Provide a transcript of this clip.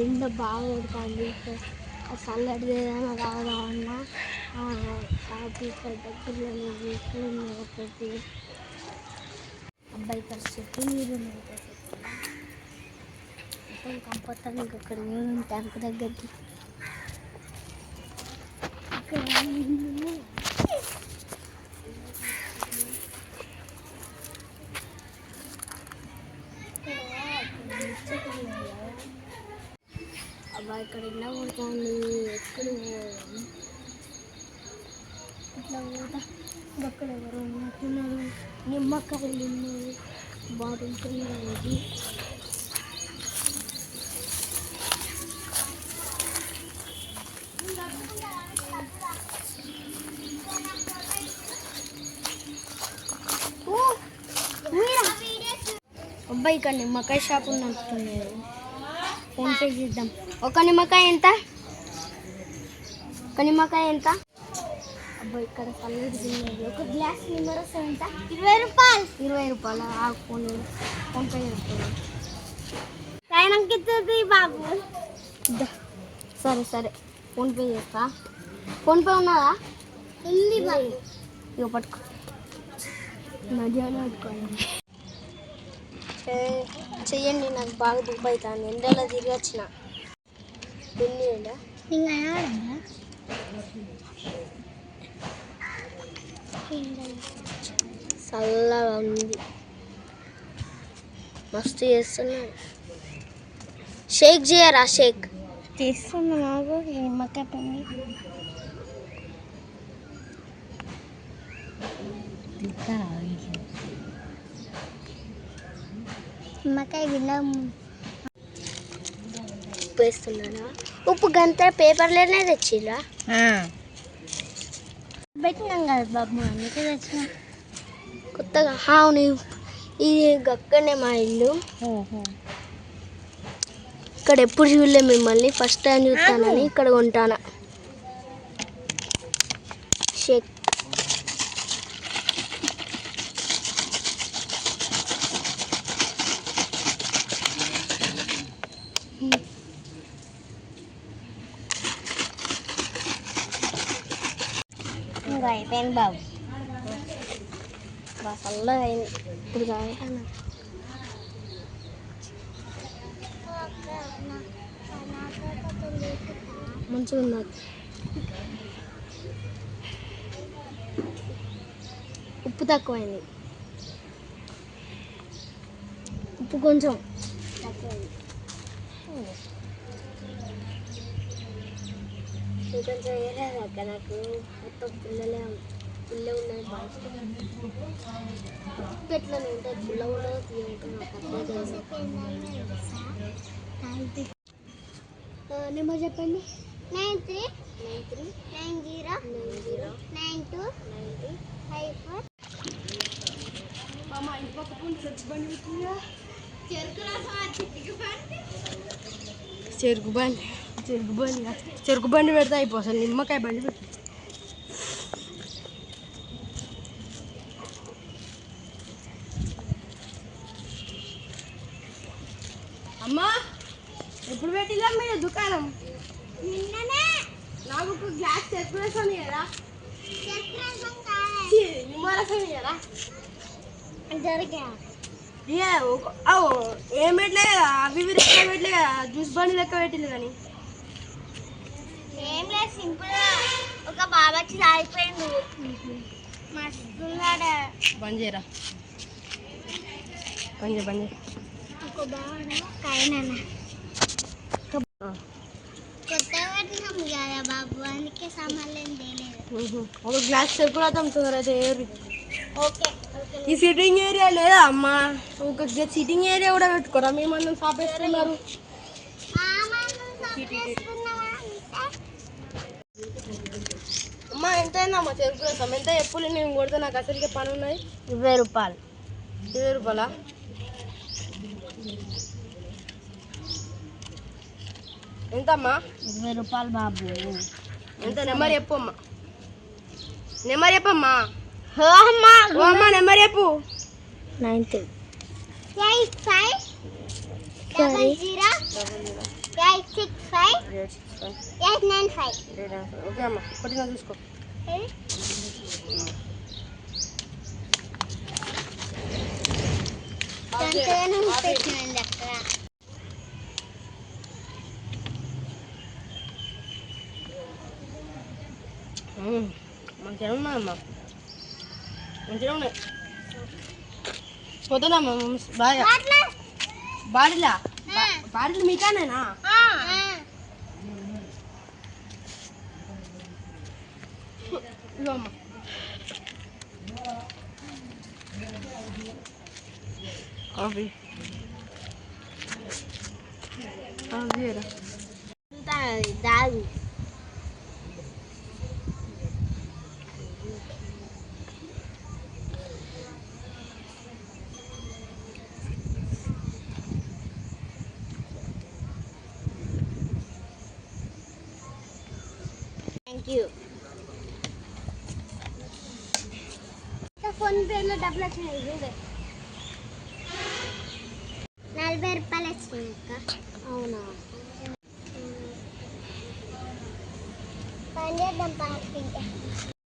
ఎండ బాగా కొడుతుంది. చల్లటిది ఏదైనా తాగుదామన్నా షాప్ ఇక్కడ దగ్గరలో ఇక్కడ ఒకటి అబ్బాయి ఇక్కడ చెట్టు నీరు మొత్తం కంపొత్తాం. ఇంకొక్కడ నీరు ట్యాంక్ దగ్గరికి ఇక్కడ అబ్బాయి ఇక్కడ ఎండ కొడుతుంది. ఎక్కడ ఇట్లా పోతా అక్కడ ఎవరు ఉన్నట్టున్నారు. నిమ్మకాయలు ఉన్నాయి, బాటిల్స్ ఉన్నాయి. అబ్బాయి ఇక్కడ నిమ్మకాయ షాప్ ఉన్నట్టున్నారు. ఫోన్పే చేద్దాం. ఒక నిమ్మకాయ ఎంత? అబ్బాయి ఇక్కడ చల్లటి తిన్నది. ఒక గ్లాస్ నిమ్మరసం ఎంత? 20 రూపాయలు. 20 రూపాయలు. ఫోన్పే చేస్తాను. బాబు సరే ఫోన్పే చేస్తా. ఫోన్పే ఉన్నదా? ఉంది బాబు. ఇక పట్టుకో. మధ్యాహ్నం పట్టుకోండి. చెయ్యండి, నాకు బాగా దుబ్బ అవుతుంది. ఎండలో తిరిగి వచ్చిన చల్లగా ఉంది. మస్తు చేస్తున్నాను. షేక్ చేయరా? షేక్ చేస్తున్నా. నాకు నిమ్మకాయ పని నిమ్మకాయ విన్నాం. ఉప్పు వేస్తున్నారా? ఉప్పు గంట పేపర్లోనే తెచ్చిరా? పెట్టినాం కదా బాబు, అందుకే తెచ్చినా కొత్తగా. అవును, ఇది గక్కనే మా ఇల్లు. ఇక్కడ ఎప్పుడు చూడలే మిమ్మల్ని, ఫస్ట్ టైం చూస్తానని ఇక్కడ కొంటానా. షేక్ అయిపోయింది బాబు. బాగా చల్లగా అయింది. ఇప్పుడు తాగుతాను. మంచిగా ఉంది. ఉప్పు తక్కువైంది. ఉప్పు కొంచెం తక్కువైంది. ఇంకొంచెం వేరేది అక్క. నాకు మొత్తం పుల్ల ఉన్నది బాగా ఇష్టం. ఉప్పు ఎట్లనే ఉంటుంది, పుల్ల ఉండదు, తీయ ఉంటుంది. నెంబర్ చెప్పండి. 9390909254. చెరుకు బండి పెడితే అయిపోతుంది. నిమ్మకాయ బండి పెట్టి అమ్మా ఎప్పుడు పెట్టిలా మీరు దుకాణం? నిన్ననే. నాకు ఒక గ్లాస్ చెరుకు రసం ఇయ్యరా? నిమ్మరసం ఇయ్యరా? ఏం పెట్టలే కదా, అవి లెక్క పెట్టలే కదా, జ్యూస్ బండి లెక్క పెట్టింది. కానీ ఏం లేదు, సింపుల్ గా ఒక బాబా వచ్చి తాగిపోయిండు. మస్తున్నాడా? బంద్ చేయరా, బంద్ చేయ. ఒక బాగా కాయనా కొత్తగా పెట్టినాం కదా బాబు, అందుకే సామాన్లు ఏం తేలేదు. ఒక గ్లాస్ చెరుకు రసం అయితే ఓకే. ఈ సిట్టింగ్ ఏరియా లేదా అమ్మా? ఒక సిట్టింగ్ ఏరియా కూడా పెట్టుకోరా? మేమన్నా షాప్ వేస్తున్నారు. అమ్మా ఎంత అయిందమ్మా చెరుకు రసం? ఎంత ఎప్పుడు నేను కొడితే నాకు అసలుకే పని ఉన్నది. 20 రూపాయలు. 20 రూపాయలా? ఎంతమ్మా? 20 రూపాయలు బాబు. ఎంత? నెంబర్ చెప్పమ్మా. నెంబర్ చెప్పమ్మా. నెంబర్ చెప్పు. 93850000. 895. ఓకే అమ్మ, కొట్టినా చూసుకో. మంచిగా ఉన్నాయమ్మా, మంచిగా ఉన్నాయి. పోతున్నామ్మా బాగా. బాటిలా బాటిల్ మీకానేనా? ఇదిగోమ్మా. కాఫీ దాగు. Thank you. ఫోన్ పేలో డబ్బులు వచ్చినాయి చూడే. 40 రూపాయలు వచ్చినాయి అక్క. అవునా? పని చేద్దాం పార్టీ.